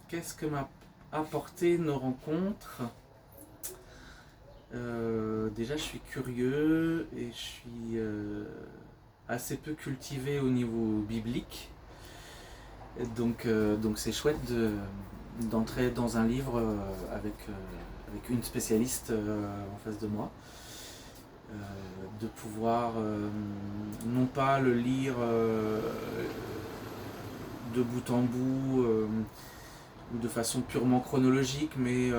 Qu'est-ce que m'a apporté nos rencontres? Déjà, je suis curieux et je suis assez peu cultivé au niveau biblique. Donc c'est chouette d'entrer dans un livre avec une spécialiste en face de moi. De pouvoir non pas le lire de bout en bout ou de façon purement chronologique, mais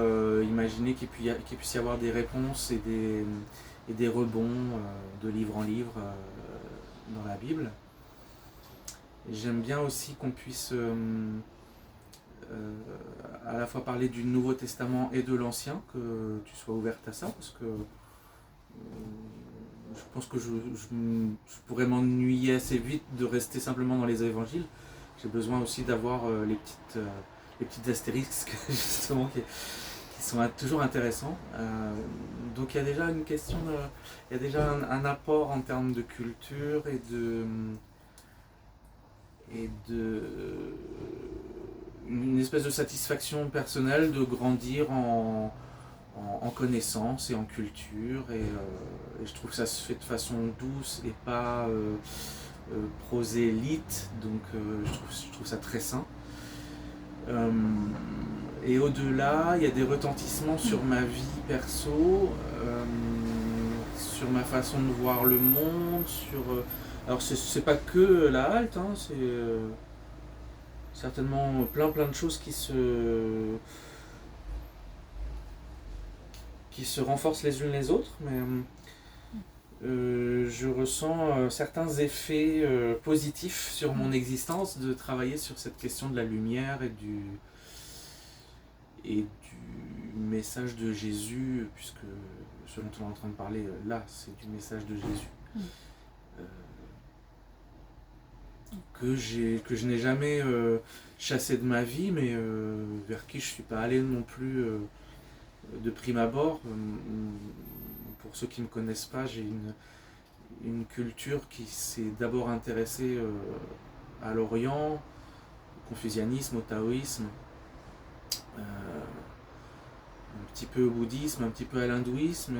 imaginer qu'il puisse y avoir des réponses et des rebonds de livre en livre dans la Bible. Et j'aime bien aussi qu'on puisse à la fois parler du Nouveau Testament et de l'Ancien, que tu sois ouverte à ça, parce que je pense que je pourrais m'ennuyer assez vite de rester simplement dans les évangiles. J'ai besoin aussi d'avoir les petites astérisques justement qui sont toujours intéressants. Donc il y a déjà une question, il y a déjà un apport en termes de culture et de une espèce de satisfaction personnelle de grandir en connaissance et en culture et je trouve que ça se fait de façon douce et pas prosélyte, donc je trouve ça très sain. Et au-delà, il y a des retentissements sur ma vie perso, sur ma façon de voir le monde, alors c'est pas que la halte, hein, c'est certainement plein de choses qui se renforcent les unes les autres, mais je ressens certains effets positifs sur mon existence de travailler sur cette question de la lumière et du message de Jésus, puisque ce dont on est en train de parler là, c'est du message de Jésus. Que je n'ai jamais chassé de ma vie, mais vers qui je ne suis pas allé non plus de prime abord. Pour ceux qui ne me connaissent pas, j'ai une culture qui s'est d'abord intéressée à l'Orient, au confucianisme, au taoïsme, un petit peu au bouddhisme, un petit peu à l'hindouisme,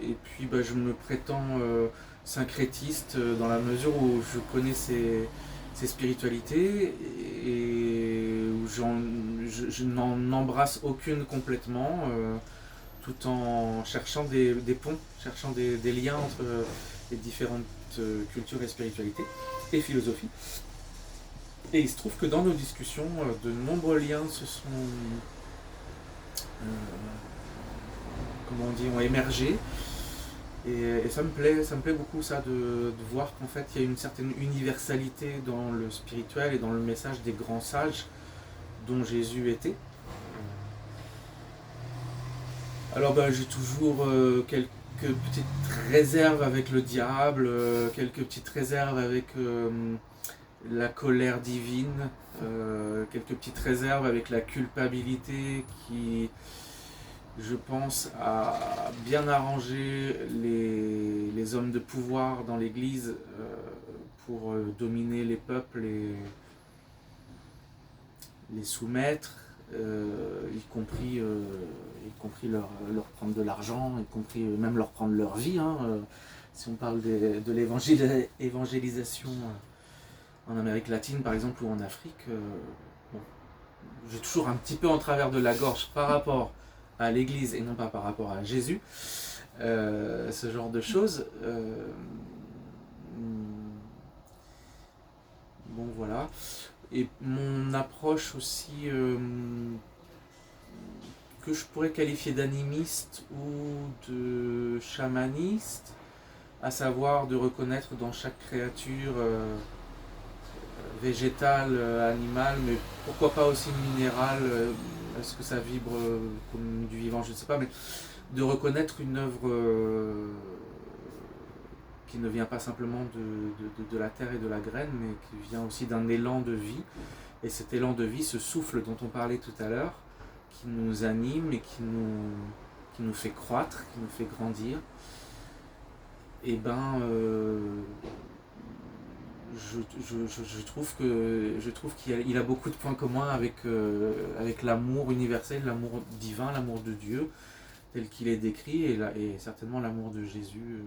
et puis je me prétends syncrétiste dans la mesure où je connais ces spiritualités et où je n'en embrasse aucune complètement, tout en cherchant des ponts, cherchant des liens entre les différentes cultures et spiritualités et philosophies. Et il se trouve que dans nos discussions, de nombreux liens comment on dit, ont émergé. Et ça me plaît beaucoup ça de voir qu'en fait il y a une certaine universalité dans le spirituel et dans le message des grands sages dont Jésus était. Alors j'ai toujours quelques petites réserves avec le diable, quelques petites réserves avec la colère divine, quelques petites réserves avec la culpabilité qui, je pense, a bien arrangé les hommes de pouvoir dans l'Église pour dominer les peuples et les soumettre, y compris leur prendre de l'argent, y compris même leur prendre leur vie. Hein, si on parle de l'évangélisation en Amérique latine par exemple ou en Afrique, bon, j'ai toujours un petit peu en travers de la gorge par rapport à l'Église et non pas par rapport à Jésus, ce genre de choses. Bon voilà. Et mon approche aussi que je pourrais qualifier d'animiste ou de chamaniste, à savoir de reconnaître dans chaque créature végétale, animale, mais pourquoi pas aussi minérale, est-ce que ça vibre comme du vivant, je ne sais pas, mais de reconnaître une œuvre qui ne vient pas simplement de la terre et de la graine, mais qui vient aussi d'un élan de vie. Et cet élan de vie, ce souffle dont on parlait tout à l'heure, qui nous anime et qui nous fait croître, qui nous fait grandir, et je je trouve qu'il a beaucoup de points communs avec l'amour universel, l'amour divin, l'amour de Dieu, tel qu'il est décrit, et certainement l'amour de Jésus,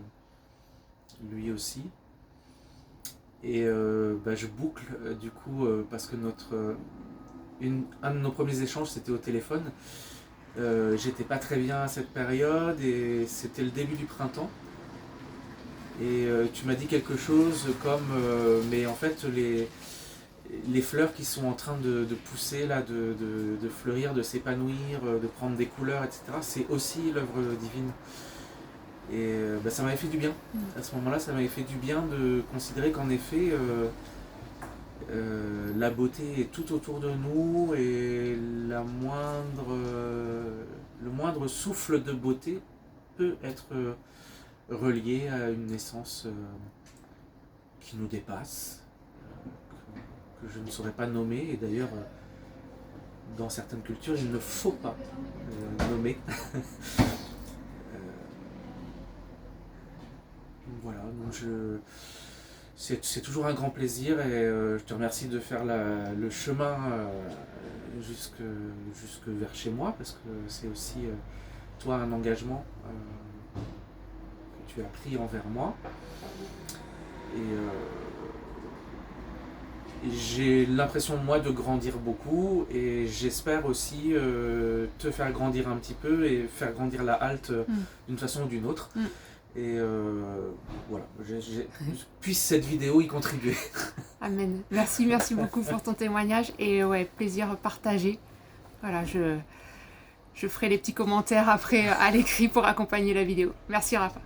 lui aussi. Et je boucle du coup, parce que un de nos premiers échanges c'était au téléphone. J'étais pas très bien à cette période et c'était le début du printemps. Et tu m'as dit quelque chose comme mais en fait les fleurs qui sont en train de pousser, là, de fleurir, de s'épanouir, de prendre des couleurs, etc., c'est aussi l'œuvre divine. Et ça m'avait fait du bien. À ce moment-là, ça m'avait fait du bien de considérer qu'en effet, la beauté est tout autour de nous et le moindre souffle de beauté peut être relié à une naissance qui nous dépasse, que je ne saurais pas nommer. Et d'ailleurs, dans certaines cultures, il ne faut pas nommer. Voilà, donc c'est toujours un grand plaisir et je te remercie de faire le chemin jusque vers chez moi, parce que c'est aussi toi un engagement que tu as pris envers moi. Et j'ai l'impression, moi, de grandir beaucoup, et j'espère aussi te faire grandir un petit peu et faire grandir la halte d'une façon ou d'une autre. Et voilà, puisse cette vidéo y contribuer. Amen. Merci beaucoup pour ton témoignage, et ouais, plaisir partagé. Voilà, je ferai les petits commentaires après à l'écrit pour accompagner la vidéo. Merci Rafa.